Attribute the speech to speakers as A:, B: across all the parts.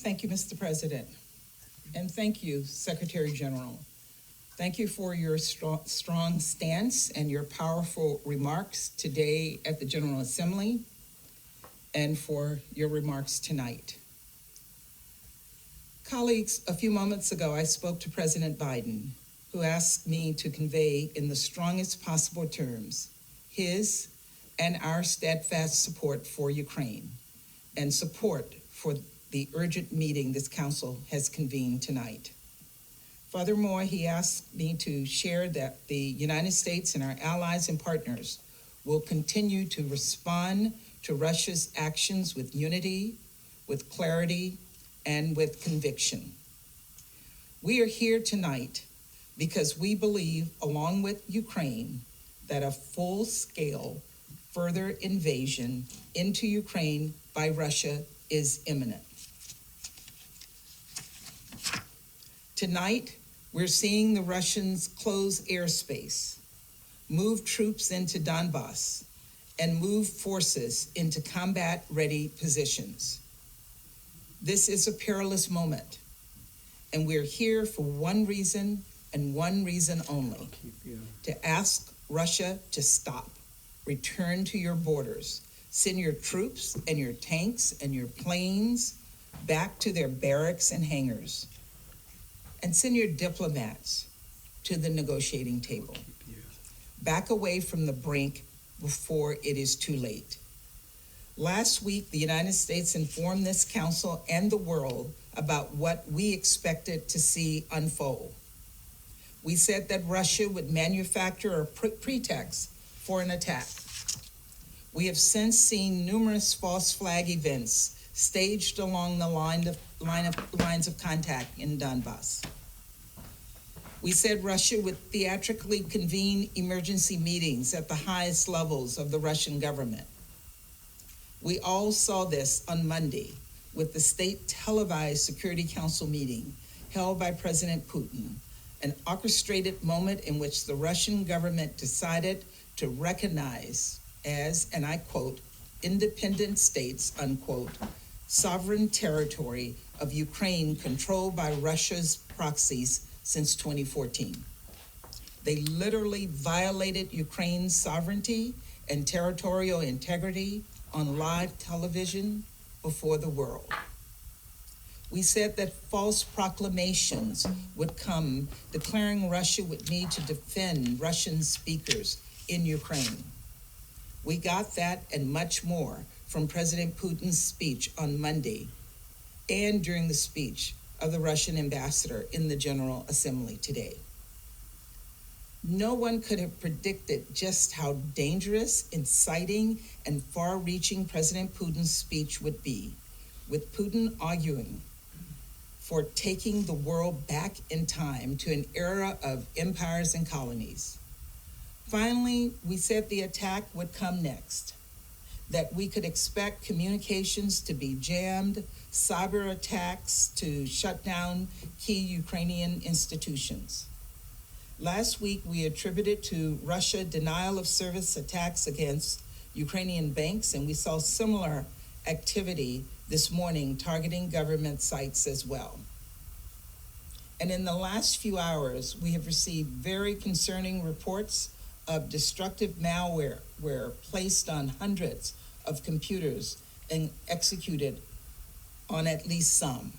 A: Thank you, Mr. President. And thank you, Secretary General. Thank you for your strong stance and your powerful remarks today at the General Assembly and for your remarks tonight. Colleagues, a few moments ago, I spoke to President Biden, who asked me to convey in the strongest possible terms his and our steadfast support for Ukraine and support for the urgent meeting this Council has convened tonight. Furthermore, he asked me to share that the United States and our allies and partners will continue to respond to Russia's actions with unity, with clarity, and with conviction. We are here tonight because we believe, along with Ukraine, that a full-scale further invasion into Ukraine by Russia is imminent. Tonight, we're seeing the Russians close airspace, move troops into Donbass, and move forces into combat-ready positions. This is a perilous moment, and we're here for one reason and one reason only, to ask Russia to stop, return to your borders, send your troops and your tanks and your planes back to their barracks and hangars, and send your diplomats to the negotiating table. Back away from the brink before it is too late. Last week, the United States informed this Council and the world about what we expected to see unfold. We said that Russia would manufacture a pretext for an attack. We have since seen numerous false flag events staged along the lines of contact in Donbass. We said Russia would theatrically convene emergency meetings at the highest levels of the Russian government. We all saw this on Monday with the state televised Security Council meeting held by President Putin, an orchestrated moment in which the Russian government decided to recognize as, and I quote, independent states, unquote, sovereign territory of Ukraine controlled by Russia's proxies since 2014. They literally violated Ukraine's sovereignty and territorial integrity on live television before the world. We said that false proclamations would come declaring Russia would need to defend Russian speakers in Ukraine. We got that and much more from President Putin's speech on Monday and during the speech of the Russian ambassador in the General Assembly today. No one could have predicted just how dangerous, inciting, and far-reaching President Putin's speech would be, with Putin arguing for taking the world back in time to an era of empires and colonies. Finally, we said the attack would come next, that we could expect communications to be jammed, cyber attacks to shut down key Ukrainian institutions. Last week, we attributed to Russia denial of service attacks against Ukrainian banks, and we saw similar activity this morning targeting government sites as well. And in the last few hours, we have received very concerning reports of destructive malware placed on hundreds of computers and executed on at least some.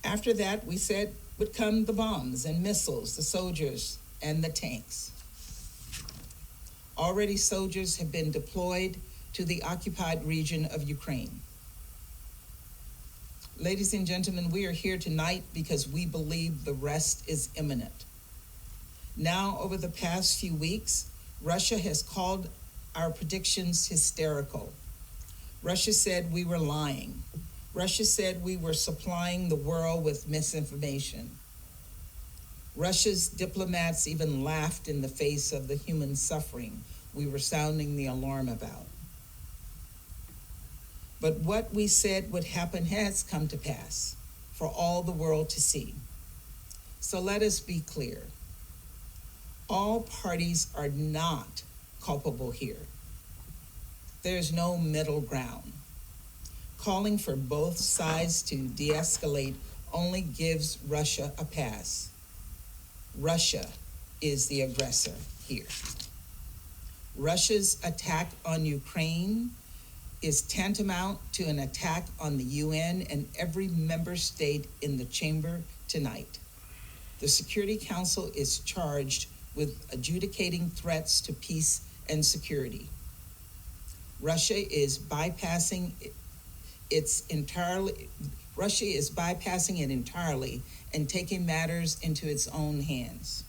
A: After that, we said would come the bombs and missiles, the soldiers and the tanks. Already soldiers have been deployed to the occupied region of Ukraine. Ladies and gentlemen, we are here tonight because we believe the rest is imminent. Now, over the past few weeks, Russia has called our predictions hysterical. Russia said we were lying. Russia said we were supplying the world with misinformation. Russia's diplomats even laughed in the face of the human suffering we were sounding the alarm about. But what we said would happen has come to pass for all the world to see. So let us be clear. All parties are not culpable here. There's no middle ground. Calling for both sides to de-escalate only gives Russia a pass. Russia is the aggressor here. Russia's attack on Ukraine is tantamount to an attack on the UN and every member state in the chamber tonight. The Security Council is charged with adjudicating threats to peace and security. Russia is bypassing it entirely and taking matters into its own hands.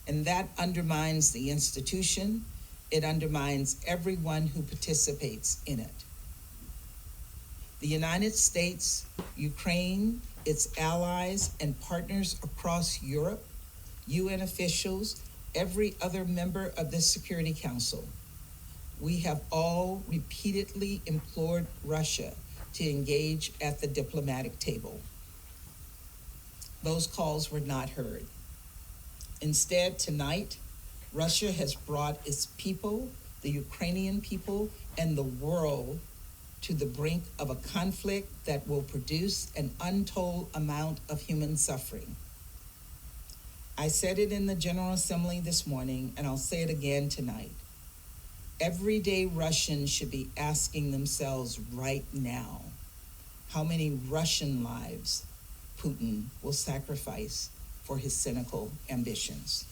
A: And that undermines the institution. It undermines everyone who participates in it. The United States, Ukraine, its allies and partners across Europe, UN officials, every other member of the Security Council, we have all repeatedly implored Russia to engage at the diplomatic table. Those calls were not heard. Instead, tonight, Russia has brought its people, the Ukrainian people, and the world to the brink of a conflict that will produce an untold amount of human suffering. I said it in the General Assembly this morning, and I'll say it again tonight. Everyday Russians should be asking themselves right now, how many Russian lives Putin will sacrifice for his cynical ambitions.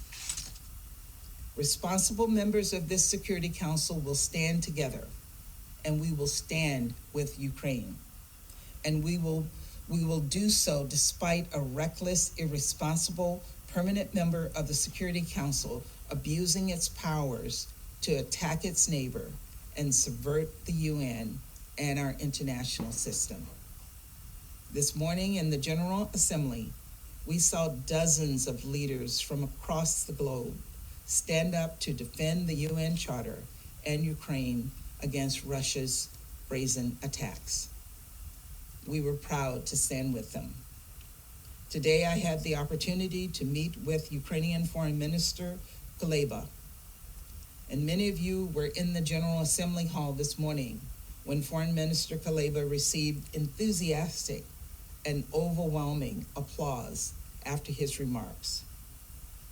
A: Responsible members of this Security Council will stand together, and we will stand with Ukraine. And we will do so despite a reckless, irresponsible, permanent member of the Security Council abusing its powers to attack its neighbor and subvert the UN and our international system. This morning in the General Assembly, we saw dozens of leaders from across the globe stand up to defend the UN Charter and Ukraine against Russia's brazen attacks. We were proud to stand with them. Today, I had the opportunity to meet with Ukrainian Foreign Minister Kuleba. And many of you were in the General Assembly Hall this morning when Foreign Minister Kuleba received enthusiastic and overwhelming applause after his remarks.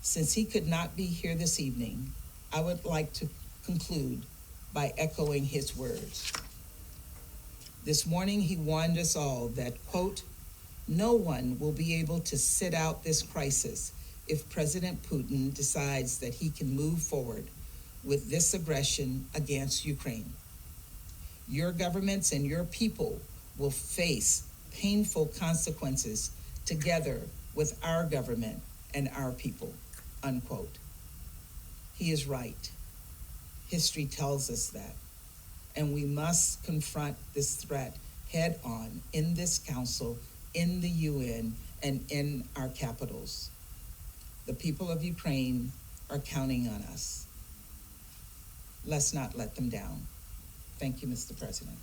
A: Since he could not be here this evening, I would like to conclude by echoing his words. This morning, he warned us all that, quote, no one will be able to sit out this crisis if President Putin decides that he can move forward with this aggression against Ukraine. Your governments and your people will face painful consequences together with our government and our people, unquote. He is right. History tells us that. And we must confront this threat head on in this council, in the UN, and in our capitals. The people of Ukraine are counting on us. Let's not let them down. Thank you, Mr. President.